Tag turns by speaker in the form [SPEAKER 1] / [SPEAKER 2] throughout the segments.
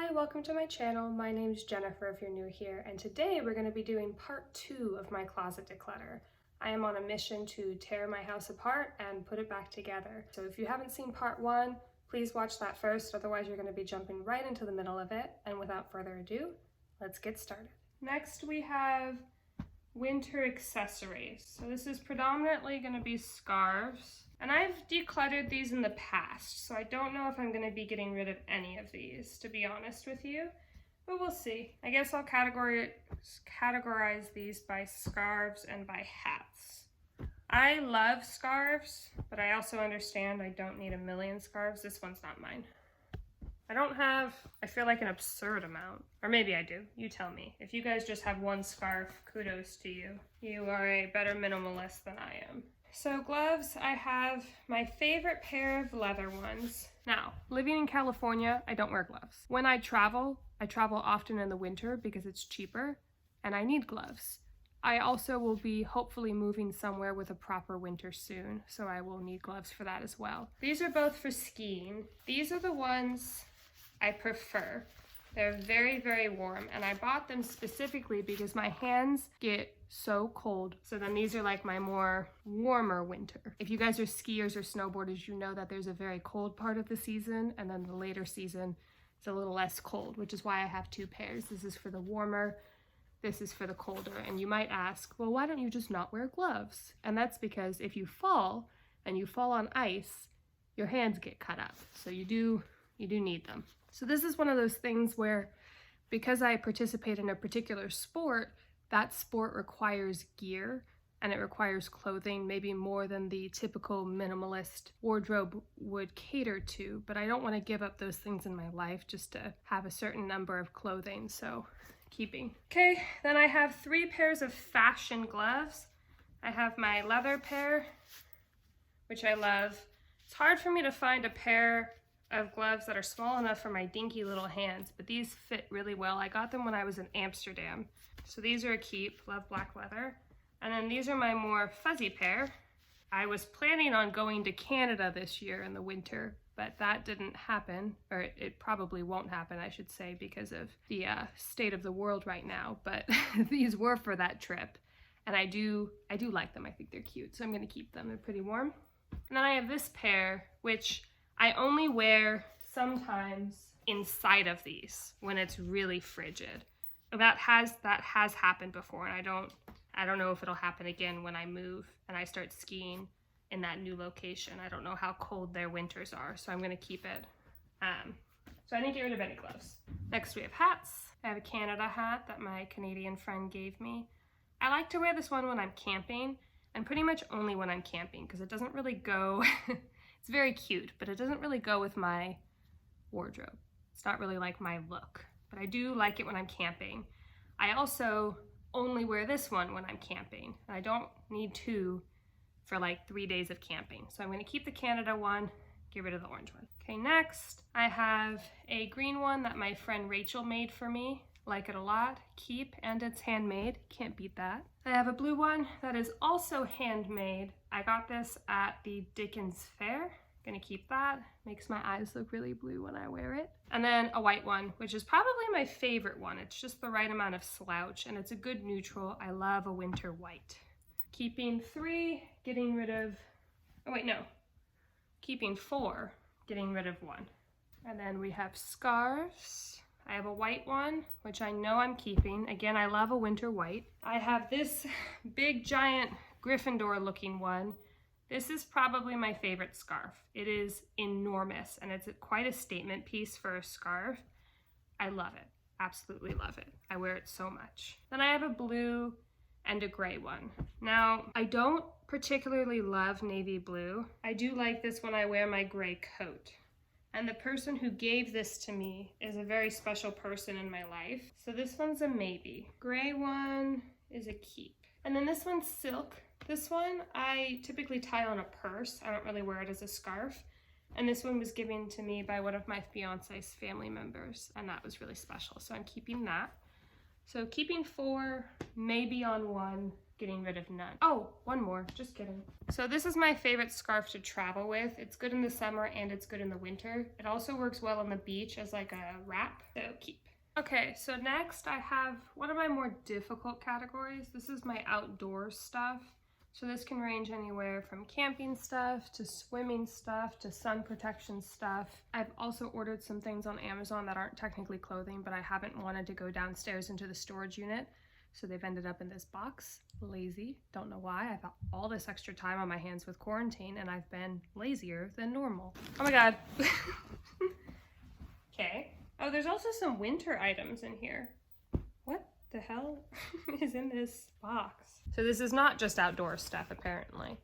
[SPEAKER 1] Hi, welcome to my channel. My name's Jennifer if you're new here, and today we're going to be doing part 2 of my closet declutter. I am on a mission to tear my house apart and put it back together. So if you haven't seen part 1, please watch that first, otherwise you're going to be jumping right into the middle of it. And without further ado, let's get started. Next we have winter accessories. So this is predominantly going to be scarves. And I've decluttered these in the past, so I don't know if I'm going to be getting rid of any of these, to be honest with you, but we'll see. I guess I'll categorize these by scarves and by hats. I love scarves, but I also understand I don't need a million scarves. This one's not mine. I don't have, I feel like, an absurd amount, or maybe I do. You tell me. If you guys just have one scarf, kudos to you. You are a better minimalist than I am. So gloves, I have my favorite pair of leather ones. Now, living in California, I don't wear gloves. When I travel often in the winter because it's cheaper and I need gloves. I also will be hopefully moving somewhere with a proper winter soon, so I will need gloves for that as well. These are both for skiing. These are the ones I prefer. They're very, very warm, and I bought them specifically because my hands get so cold. So then these are like my more warmer winter. If you guys are skiers or snowboarders, you know that there's a very cold part of the season, and then the later season it's a little less cold, which is why I have two pairs. This is for the warmer, this is for the colder. And you might ask, well, why don't you just not wear gloves? And that's because if you fall and you fall on ice, your hands get cut up. So you do need them. So this is one of those things where, because I participate in a particular sport, that sport requires gear and it requires clothing, maybe more than the typical minimalist wardrobe would cater to, but I don't want to give up those things in my life just to have a certain number of clothing, so keeping. Okay, then I have 3 pairs of fashion gloves. I have my leather pair, which I love. It's hard for me to find a pair of gloves that are small enough for my dinky little hands, but these fit really well. I got them when I was in Amsterdam. So these are a keep, love black leather. And then these are my more fuzzy pair. I was planning on going to Canada this year in the winter, but that didn't happen, or it probably won't happen, I should say, because of the state of the world right now, but these were for that trip. And I do like them. I think they're cute, so I'm gonna keep them. They're pretty warm. And then I have this pair, which I only wear sometimes inside of these when it's really frigid. That has happened before, and I don't know if it'll happen again when I move and I start skiing in that new location. I don't know how cold their winters are, so I'm gonna keep it. So I didn't get rid of any gloves. Next we have hats. I have a Canada hat that my Canadian friend gave me. I like to wear this one when I'm camping, and pretty much only when I'm camping, because it doesn't really go it's very cute, but it doesn't really go with my wardrobe. It's not really like my look, but I do like it when I'm camping. I also only wear this one when I'm camping, and I don't need 2 for like 3 days of camping. So I'm gonna keep the Canada one, get rid of the orange one. Okay, next I have a green one that my friend Rachel made for me. Like it a lot, keep, and it's handmade, can't beat that. I have a blue one that is also handmade. I got this at the Dickens Fair. Gonna keep that. Makes my eyes look really blue when I wear it. And then a white one, which is probably my favorite one. It's just the right amount of slouch, and it's a good neutral. I love a winter white. Keeping 3, getting rid of, oh wait, no. Keeping 4, getting rid of 1. And then we have scarves. I have a white one, which I know I'm keeping. Again, I love a winter white. I have this big giant Gryffindor looking one. This is probably my favorite scarf. It is enormous, and it's quite a statement piece for a scarf. I love it, absolutely love it. I wear it so much. Then I have a blue and a gray one. Now, I don't particularly love navy blue. I do like this when I wear my gray coat. And the person who gave this to me is a very special person in my life. So this one's a maybe. Gray one is a keep. And then this one's silk. This one I typically tie on a purse. I don't really wear it as a scarf. And this one was given to me by one of my fiance's family members, and that was really special. So I'm keeping that. So keeping 4, maybe on 1, getting rid of none. Oh, one more, just kidding. So this is my favorite scarf to travel with. It's good in the summer and it's good in the winter. It also works well on the beach as like a wrap, so keep. Okay, so next I have one of my more difficult categories. This is my outdoor stuff. So this can range anywhere from camping stuff to swimming stuff to sun protection stuff. I've also ordered some things on Amazon that aren't technically clothing, but I haven't wanted to go downstairs into the storage unit. So they've ended up in this box. Lazy, don't know why. I've got all this extra time on my hands with quarantine and I've been lazier than normal. Oh my God. Okay. Oh, there's also some winter items in here. What the hell is in this box? So this is not just outdoor stuff apparently,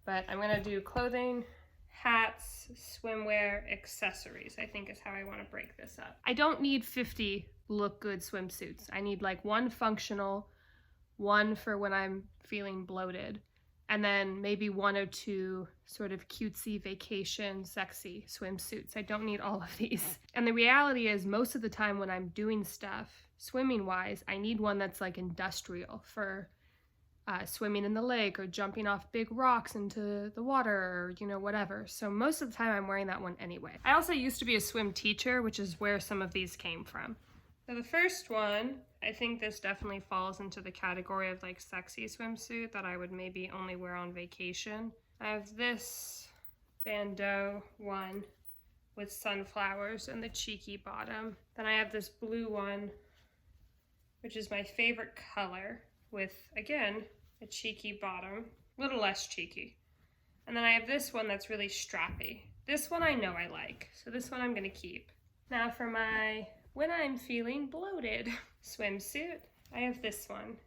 [SPEAKER 1] but I'm gonna do clothing, hats, swimwear, accessories, I think is how I wanna break this up. I don't need 50 look good swimsuits. I need like one functional, one for when I'm feeling bloated, and then maybe one or two sort of cutesy vacation sexy swimsuits. I don't need all of these. And the reality is most of the time when I'm doing stuff swimming wise, I need one that's like industrial for swimming in the lake or jumping off big rocks into the water or, you know, whatever. So most of the time I'm wearing that one anyway. I also used to be a swim teacher, which is where some of these came from. So the first one, I think this definitely falls into the category of like sexy swimsuit that I would maybe only wear on vacation. I have this bandeau one with sunflowers and the cheeky bottom. Then I have this blue one, which is my favorite color, with, again, a cheeky bottom, a little less cheeky. And then I have this one that's really strappy. This one I know I like, so this one I'm gonna keep. Now for my when I'm feeling bloated swimsuit, I have this one.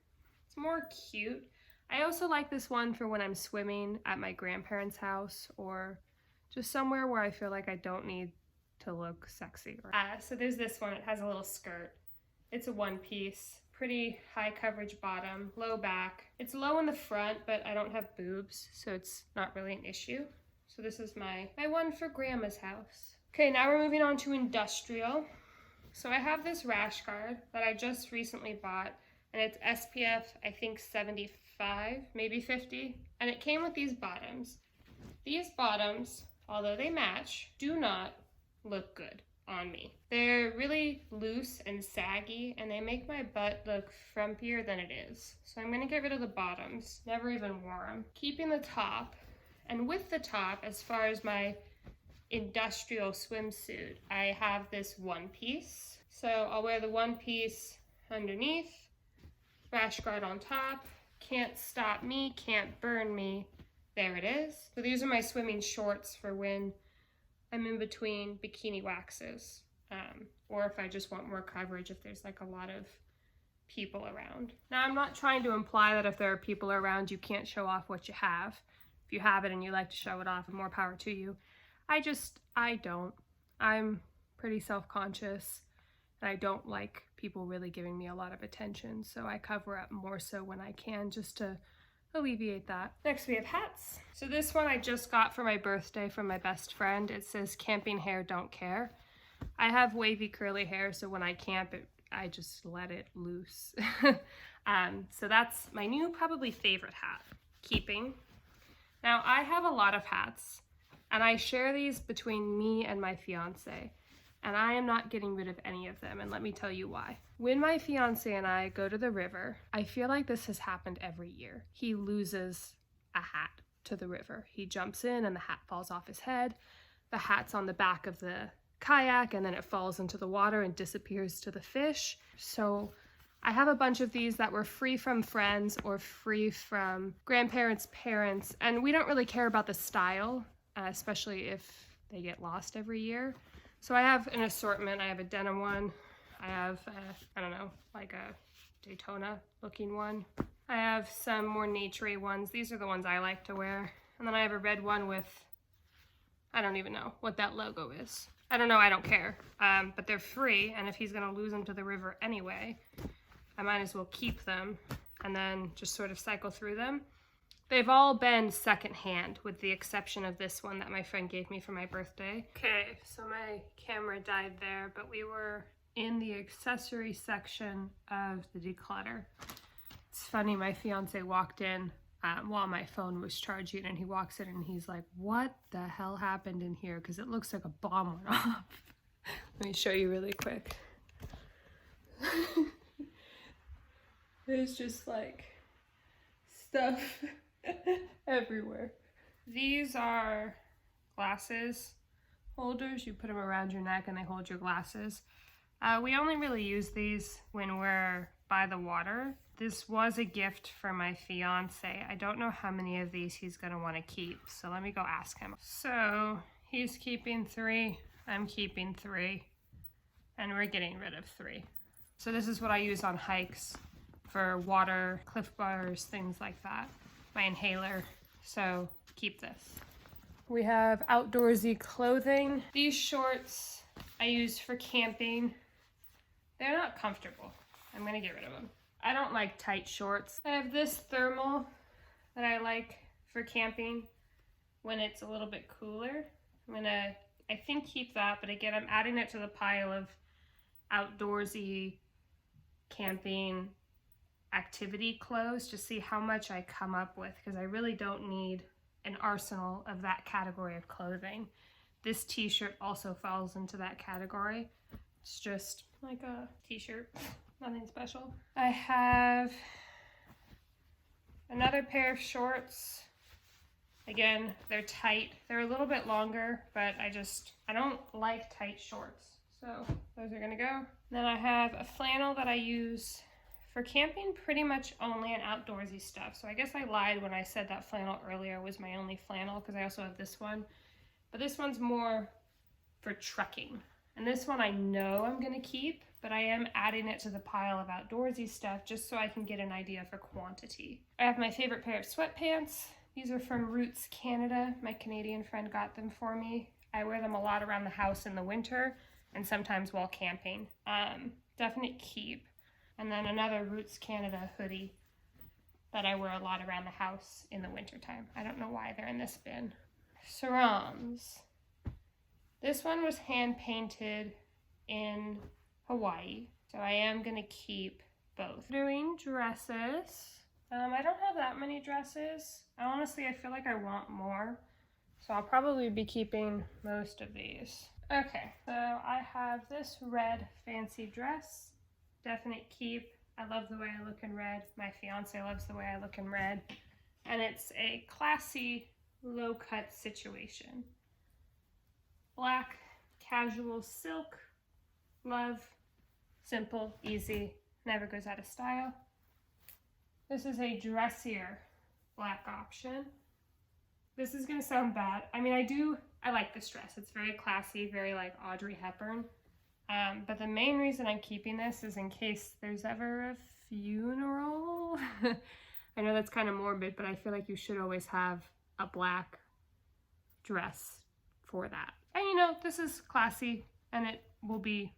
[SPEAKER 1] It's more cute. I also like this one for when I'm swimming at my grandparents' house or just somewhere where I feel like I don't need to look sexy. So there's this one, it has a little skirt. It's a one piece, pretty high coverage bottom, low back. It's low in the front, but I don't have boobs, so it's not really an issue. So this is my one for grandma's house. Okay, now we're moving on to industrial. So I have this rash guard that I just recently bought, and it's SPF, I think 75, maybe 50, and it came with these bottoms. These bottoms, although they match, do not look good on me. They're really loose and saggy, and they make my butt look frumpier than it is. So I'm gonna get rid of the bottoms, never even wore them. Keeping the top, and with the top, as far as my industrial swimsuit, I have this one piece. So I'll wear the one piece underneath, rash guard on top, can't stop me, can't burn me. There it is. So these are my swimming shorts for when I'm in between bikini waxes, or if I just want more coverage if there's like a lot of people around. Now I'm not trying to imply that if there are people around you can't show off what you have. If you have it and you like to show it off, more power to you. I don't. I'm pretty self-conscious and I don't like people really giving me a lot of attention, so I cover up more so when I can just to alleviate that. Next we have hats. So this one I just got for my birthday from my best friend. It says camping hair don't care. I have wavy curly hair, so when I camp I just let it loose. So that's my new probably favorite hat. Keeping. Now I have a lot of hats and I share these between me and my fiance, and I am not getting rid of any of them, and let me tell you why. When my fiance and I go to the river, I feel like this has happened every year. He loses a hat to the river. He jumps in and the hat falls off his head. The hat's on the back of the kayak and then it falls into the water and disappears to the fish. So I have a bunch of these that were free from friends or free from grandparents, parents, and we don't really care about the style, especially if they get lost every year. So I have an assortment. I have a denim one. I have, I don't know, like a Daytona looking one. I have some more naturey ones. These are the ones I like to wear. And then I have a red one with, I don't even know what that logo is. I don't know, I don't care. But they're free, and if he's gonna lose them to the river anyway, I might as well keep them and then just sort of cycle through them. They've all been secondhand, with the exception of this one that my friend gave me for my birthday. Okay, so my camera died there, but we were in the accessory section of the Declutter. It's funny, my fiance walked in while my phone was charging, and he walks in and he's like, what the hell happened in here? Because it looks like a bomb went off. Let me show you really quick. There's just like stuff everywhere. These are glasses holders. You put them around your neck and they hold your glasses. We only really use these when we're by the water. This was a gift for my fiance. I don't know how many of these he's gonna want to keep, so let me go ask him. So he's keeping 3, I'm keeping 3, and we're getting rid of 3. So this is what I use on hikes for water, Cliff Bars, things like that. My inhaler, so keep this. We have outdoorsy clothing. These shorts I use for camping. They're not comfortable. I'm gonna get rid of them. I don't like tight shorts. I have this thermal that I like for camping when it's a little bit cooler. I'm gonna, I think, keep that, but again, I'm adding it to the pile of outdoorsy camping activity clothes to see how much I come up with, because I really don't need an arsenal of that category of clothing. This t-shirt also falls into that category. It's just like a t-shirt, nothing special. I have another pair of shorts. Again, they're tight. They're a little bit longer, but I don't like tight shorts. So those are gonna go. Then I have a flannel that I use for camping pretty much only in outdoorsy stuff. So I guess I lied when I said that flannel earlier was my only flannel, because I also have this one. But this one's more for trekking. And this one I know I'm gonna keep, but I am adding it to the pile of outdoorsy stuff just so I can get an idea for quantity. I have my favorite pair of sweatpants. These are from Roots Canada. My Canadian friend got them for me. I wear them a lot around the house in the winter and sometimes while camping. Definite keep. And then another Roots Canada hoodie that I wear a lot around the house in the wintertime. I don't know why they're in this bin. Sarongs. This one was hand painted in Hawaii, so I am gonna keep both. Doing dresses. I don't have that many dresses. Honestly, I feel like I want more, so I'll probably be keeping most of these. Okay, so I have this red fancy dress. Definite keep. I love the way I look in red. My fiance loves the way I look in red. And it's a classy, low-cut situation. Black, casual silk. Love. Simple, easy, never goes out of style. This is a dressier black option. This is gonna sound bad. I mean, I like this dress. It's very classy, very like Audrey Hepburn. But the main reason I'm keeping this is in case there's ever a funeral. I know that's kind of morbid, but I feel like you should always have a black dress for that. And you know, this is classy and it will be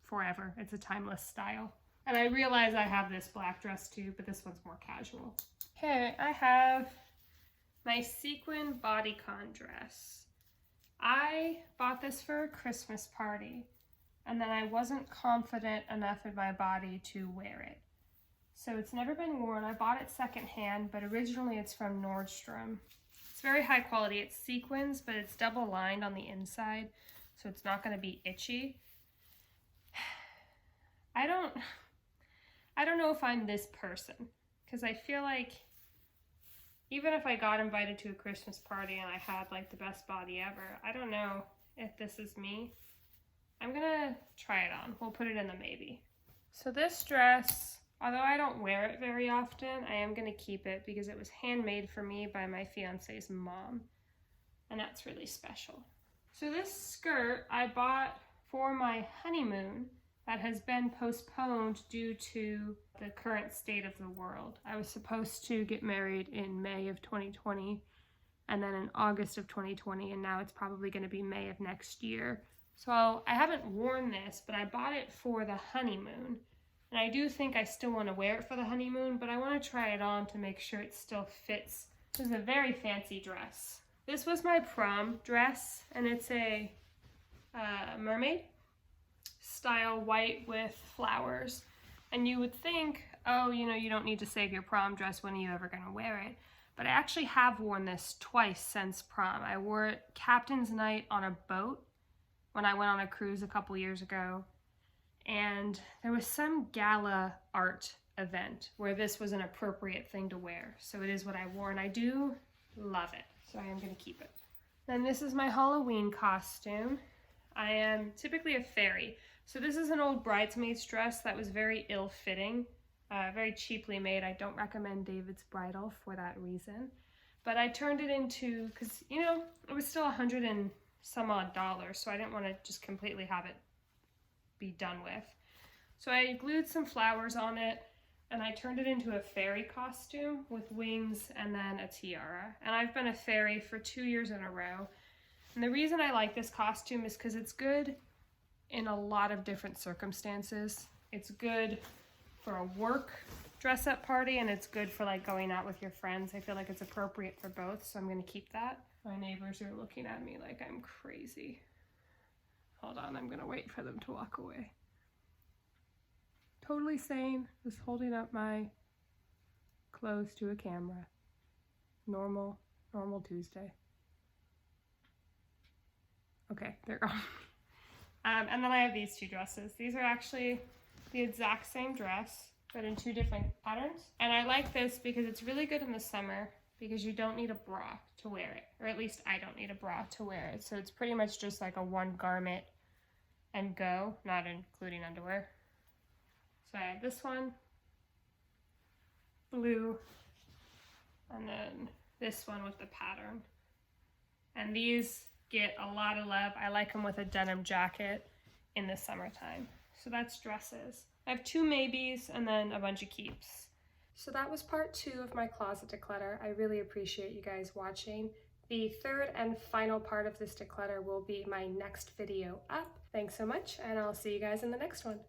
[SPEAKER 1] forever. It's a timeless style. And I realize I have this black dress too, but this one's more casual. Okay, I have my sequin bodycon dress. I bought this for a Christmas party, and then I wasn't confident enough in my body to wear it. So it's never been worn. I bought it secondhand, but originally it's from Nordstrom. It's very high quality. It's sequins, but it's double lined on the inside, so it's not gonna be itchy. I don't know if I'm this person, because I feel like even if I got invited to a Christmas party and I had like the best body ever, I don't know if this is me. I'm gonna try it on. We'll put it in the maybe. So this dress, although I don't wear it very often, I am gonna keep it because it was handmade for me by my fiance's mom, and that's really special. So this skirt I bought for my honeymoon that has been postponed due to the current state of the world. I was supposed to get married in May of 2020 and then in August of 2020, and now it's probably gonna be May of next year. So I haven't worn this, but I bought it for the honeymoon. And I do think I still wanna wear it for the honeymoon, but I wanna try it on to make sure it still fits. This is a very fancy dress. This was my prom dress, and it's a mermaid style white with flowers. And you would think, oh, you know, you don't need to save your prom dress, when are you ever gonna wear it? But I actually have worn this twice since prom. I wore it captain's night on a boat when I went on a cruise a couple years ago. And there was some gala art event where this was an appropriate thing to wear. So it is what I wore, and I do love it. So I am gonna keep it. Then this is my Halloween costume. I am typically a fairy. So this is an old bridesmaid's dress that was very ill-fitting, very cheaply made. I don't recommend David's bridal for that reason. But I turned it into, because, you know, it was still $100 and some odd, so I didn't want to just completely have it be done with. So I glued some flowers on it, and I turned it into a fairy costume with wings and then a tiara. And I've been a fairy for 2 years in a row. And the reason I like this costume is because it's good in a lot of different circumstances. It's good for a work dress-up party, and it's good for like going out with your friends. I feel like it's appropriate for both, so I'm gonna keep that. My neighbors are looking at me like I'm crazy. Hold on, I'm gonna wait for them to walk away. Totally sane, just holding up my clothes to a camera. Normal Tuesday. Okay, they're gone. And then I have these two dresses. These are actually the exact same dress, but in 2 different patterns. And I like this because it's really good in the summer because you don't need a bra to wear it, or at least I don't need a bra to wear it. So it's pretty much just like a one garment and go, not including underwear. So I have this one, blue, and then this one with the pattern. And these get a lot of love. I like them with a denim jacket in the summertime. So that's dresses. I have 2 maybes and then a bunch of keeps. So that was part 2 of my closet declutter. I really appreciate you guys watching. The 3rd and final part of this declutter will be my next video up. Thanks so much, and I'll see you guys in the next one.